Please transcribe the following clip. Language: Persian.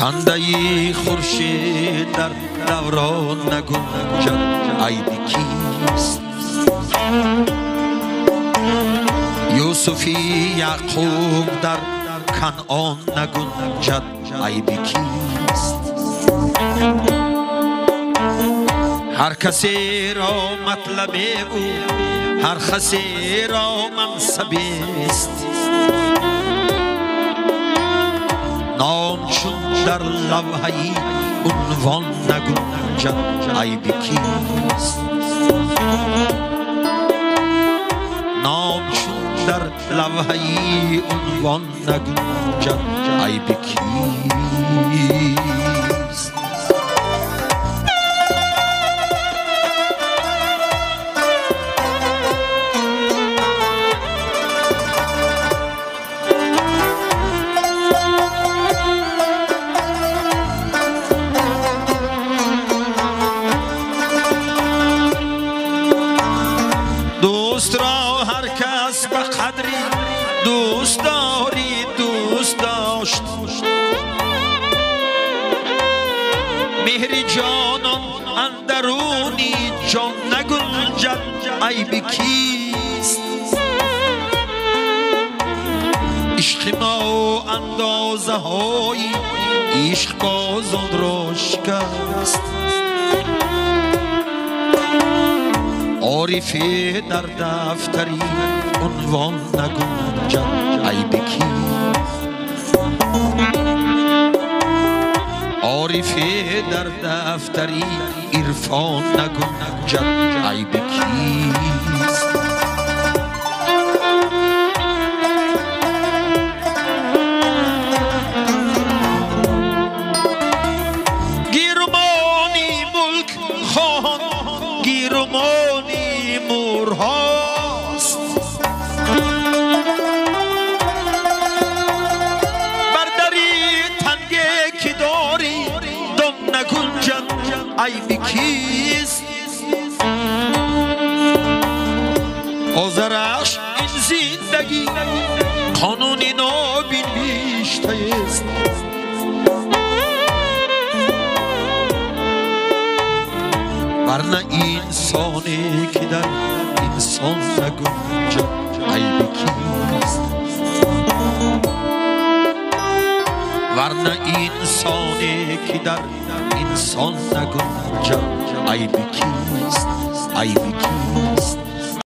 خنده خورشید در دوران نگنجد عیب کیست؟ یوسفی یعقوب در کنعان نگنجد عیب کیست؟ هر کسی را مطلب او هر کسی را منصب است، نام چون در لوحه عنوان نگنجد عیب کیست؟ نام چون در لوحه عنوان نگنجد عیب کیست؟ دوست را هر کس به قدری دوست داری دوست داشت، مهر جانان اندرونی جان نگنجد عیب کیست؟ عشق ما اندازه های عشق بازان را شکست، عارفی در دفتری عنوان نگنجد عیب کیست؟ عارفی در دفتری عرفان نگنجد عیب کیست؟ گیرمانی ملک خواهان گیرمانی مورهاست، بردری تنگه که داری دم نگنجد عیب کیست؟ آذرش این زندگی قانونی نابین بیشته است، ورنه انسانی که در انسان نگنجد عیب کیست؟ ورنه انسانی که در انسان نگنجد عیب کیست؟ عیب کیست؟